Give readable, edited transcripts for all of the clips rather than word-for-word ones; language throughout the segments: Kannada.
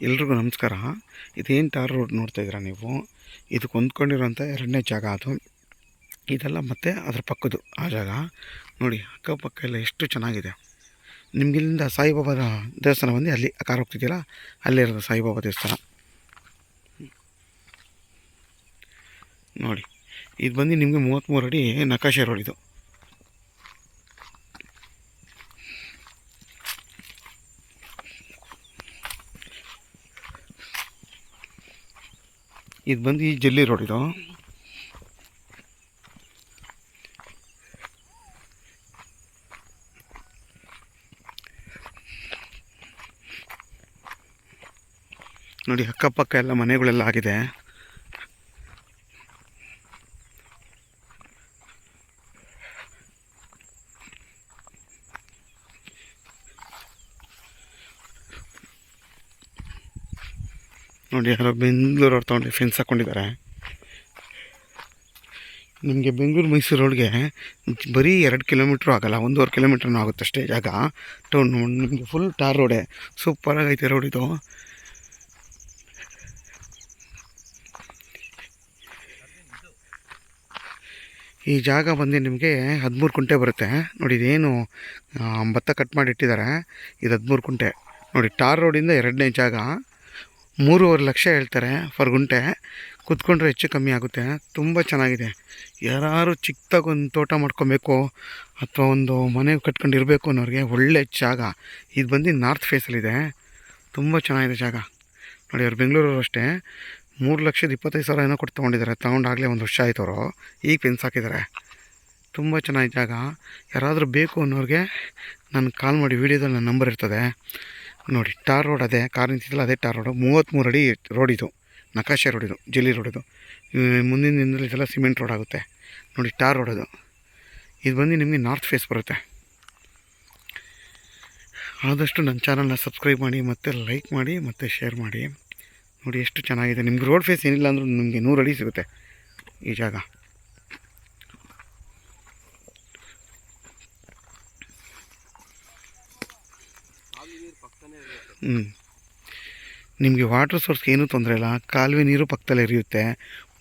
ಎಲ್ರಿಗೂ ನಮಸ್ಕಾರ. ಇದೇನು ಟಾರ್ ರೋಡ್ ನೋಡ್ತಾಯಿದ್ದೀರಾ ನೀವು? ಇದಕ್ಕೆ ಹೊಂದ್ಕೊಂಡಿರೋಂಥ ಎರಡನೇ ಜಾಗ ಅದು. ಇದೆಲ್ಲ ಮತ್ತು ಅದ್ರ ಪಕ್ಕದ್ದು ಆ ಜಾಗ ನೋಡಿ. ಅಕ್ಕಪಕ್ಕ ಎಲ್ಲ ಎಷ್ಟು ಚೆನ್ನಾಗಿದೆ. ನಿಮಗಿಲ್ಲಿಂದ ಸಾಯಿಬಾಬಾದ ದೇವಸ್ಥಾನ ಬಂದು ಅಲ್ಲಿ ಕಾರ್ ಹೋಗ್ತಿದ್ದೀರಾ, ಅಲ್ಲೇ ಇರೋದು ಸಾಯಿಬಾಬಾ ದೇವಸ್ಥಾನ ನೋಡಿ. ಇದು ಬಂದು ನಿಮಗೆ 33 ಅಡಿ ನಕಾಶೆ ರೋಡ್ ಇದು. ಇದು ಬಂದು ಈ ಜಲ್ಲಿ ರೋಡ್ ಇದು. ನೋಡಿ, ಅಕ್ಕಪಕ್ಕ ಎಲ್ಲ ಮನೆಗಳೆಲ್ಲ ಆಗಿದೆ. ನೋಡಿ, ಯಾರೋ ಬೆಂಗಳೂರು ಅವ್ರು ತೊಗೊಂಡು ಫೆನ್ಸ್ ಹಾಕ್ಕೊಂಡಿದ್ದಾರೆ. ನಿಮಗೆ ಬೆಂಗಳೂರು ಮೈಸೂರು ರೋಡ್ಗೆ ಬರೀ 2 ಕಿಲೋಮೀಟ್ರು ಆಗೋಲ್ಲ, 1.5 ಕಿಲೋಮೀಟ್ರೂ ಆಗುತ್ತೆ ಅಷ್ಟೇ ಜಾಗ. ಟೌನ್ ನಿಮಗೆ ಫುಲ್ ಟಾರ್ ರೋಡೇ, ಸೂಪರಾಗೈತೆ ರೋಡ್ ಇದು. ಈ ಜಾಗ ಬಂದು ನಿಮಗೆ 13 ಕುಂಟೆ ಬರುತ್ತೆ ನೋಡಿ. ಇದೇನು ಭತ್ತ ಕಟ್ ಮಾಡಿ ಇಟ್ಟಿದ್ದಾರೆ, ಇದು 13 ಕುಂಟೆ ನೋಡಿ. ಟಾರ್ ರೋಡಿಂದ ಎರಡನೇ ಜಾಗ. 3.5 ಲಕ್ಷ ಹೇಳ್ತಾರೆ ಫರ್ ಗುಂಟೆ. ಕುತ್ಕೊಂಡ್ರೆ ಹೆಚ್ಚು ಕಮ್ಮಿ ಆಗುತ್ತೆ. ತುಂಬ ಚೆನ್ನಾಗಿದೆ. ಯಾರು ಚಿಕ್ಕದಾಗಿ ಒಂದು ತೋಟ ಮಾಡ್ಕೊಬೇಕು ಅಥವಾ ಒಂದು ಮನೆ ಕಟ್ಕೊಂಡಿರಬೇಕು ಅನ್ನೋರಿಗೆ ಒಳ್ಳೆ ಜಾಗ ಇದು. ಬಂದು ನಾರ್ತ್ ಫೇಸಲ್ಲಿದೆ, ತುಂಬ ಚೆನ್ನಾಗಿದೆ ಜಾಗ ನೋಡಿ. ಅವ್ರು ಬೆಂಗಳೂರವರು ಅಷ್ಟೇ 3,25,000 ಏನೋ ಕೊಟ್ಟು ತೊಗೊಂಡಿದ್ದಾರೆ. ತೊಗೊಂಡಾಗಲೇ 1 ವರ್ಷ ಆಯ್ತು ಅವರು. ಈಗ ಫೆನ್ಸ್ ಹಾಕಿದ್ದಾರೆ. ತುಂಬ ಚೆನ್ನಾಗಿ ಜಾಗ. ಯಾರಾದರೂ ಬೇಕು ಅನ್ನೋರಿಗೆ ನಾನು ಕಾಲ್ ಮಾಡಿ. ವೀಡಿಯೋದಲ್ಲಿ ನನ್ನ ನಂಬರ್ ಇರ್ತದೆ ನೋಡಿ. ಟಾರ್ ರೋಡ್ ಅದೇ, ಕಾರ್ ನಿಂತಿದ್ದಲ್ಲ ಅದೇ ಟಾರ್ ರೋಡು. 33 ಅಡಿ ರೋಡ್ ಇದು, ನಕಾಶೆ ರೋಡ್ ಇದು, ಜಲ್ಲಿ ರೋಡ್ ಇದು. ಮುಂದಿನ ದಿನದಲ್ಲಿ ಇದೆಲ್ಲ ಸಿಮೆಂಟ್ ರೋಡ್ ಆಗುತ್ತೆ ನೋಡಿ. ಟಾರ್ ರೋಡ್ ಅದು. ಇದು ಬಂದು ನಿಮಗೆ ನಾರ್ತ್ ಫೇಸ್ ಬರುತ್ತೆ. ಆದಷ್ಟು ನನ್ನ ಚಾನಲ್ನ ಸಬ್ಸ್ಕ್ರೈಬ್ ಮಾಡಿ, ಮತ್ತು ಲೈಕ್ ಮಾಡಿ, ಮತ್ತು ಶೇರ್ ಮಾಡಿ ನೋಡಿ. ಎಷ್ಟು ಚೆನ್ನಾಗಿದೆ. ನಿಮ್ಗೆ ರೋಡ್ ಫೇಸ್ ಏನಿಲ್ಲ ಅಂದರೂ ನಿಮಗೆ 100 ಅಡಿ ಸಿಗುತ್ತೆ ಈ ಜಾಗ. ನಿಮಗೆ ವಾಟ್ರ್ ಸೋರ್ಸ್ಗೆ ಏನೂ ತೊಂದರೆ ಇಲ್ಲ. ಕಾಲುವೆ ನೀರು ಪಕ್ಕದಲ್ಲೇ ಹರಿಯುತ್ತೆ.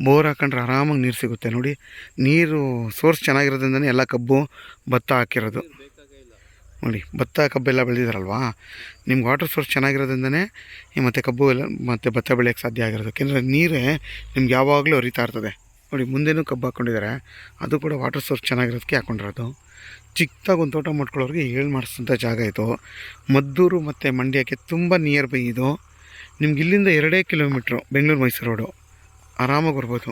ಬೋರ್ ಹಾಕೊಂಡ್ರೆ ಆರಾಮಾಗಿ ನೀರು ಸಿಗುತ್ತೆ ನೋಡಿ. ನೀರು ಸೋರ್ಸ್ ಚೆನ್ನಾಗಿರೋದ್ರಿಂದನೇ ಎಲ್ಲ ಕಬ್ಬು ಭತ್ತ ಹಾಕಿರೋದು ನೋಡಿ. ಭತ್ತ ಕಬ್ಬೆಲ್ಲ ಬೆಳೆದಿದ್ದಾರಲ್ವಾ, ನಿಮ್ಗೆ ವಾಟ್ರ್ ಸೋರ್ಸ್ ಚೆನ್ನಾಗಿರೋದ್ರಿಂದನೇ ಮತ್ತು ಕಬ್ಬು ಎಲ್ಲ ಮತ್ತು ಭತ್ತ ಬೆಳೆಯೋಕ್ಕೆ ಸಾಧ್ಯ ಆಗಿರೋದು. ಯಾಕೆಂದರೆ ನೀರೇ ನಿಮ್ಗೆ ಯಾವಾಗಲೂ ಹರಿತಾ ಇರ್ತದೆ ನೋಡಿ. ಮುಂದೆನೂ ಕಬ್ಬು ಹಾಕ್ಕೊಂಡಿದ್ದಾರೆ, ಅದು ಕೂಡ ವಾಟ್ರ್ ಸೋರ್ಸ್ ಚೆನ್ನಾಗಿರೋದಕ್ಕೆ ಹಾಕ್ಕೊಂಡಿರೋದು. ಚಿಕ್ಕದಾಗಿ ಒಂದು ತೋಟ ಮಾಡ್ಕೊಳ್ಳೋರಿಗೆ ಹೇಳಿ ಮಾಡಿಸೋಂಥ ಜಾಗ ಇದು. ಮದ್ದೂರು ಮತ್ತು ಮಂಡ್ಯಕ್ಕೆ ತುಂಬ ನಿಯರ್ ಬೈ ಇದು. ನಿಮ್ಗೆ ಇಲ್ಲಿಂದ 2 ಕಿಲೋಮೀಟ್ರು ಬೆಂಗಳೂರು ಮೈಸೂರು ರೋಡು, ಆರಾಮಾಗಿ ಬರ್ಬೋದು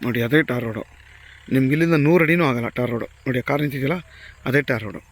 ನೋಡಿ. ಅದೇ ಟಾರ್ ರೋಡು. ನಿಮ್ಗೆ ಇಲ್ಲಿಂದ 100 ಅಡಿನೂ ಆಗೋಲ್ಲ ಟಾರ್ ರೋಡು ನೋಡಿ. ಕಾರ್ ನಿಂತಿದೆಯಲ್ಲ ಅದೇ ಟಾರ್ ರೋಡು.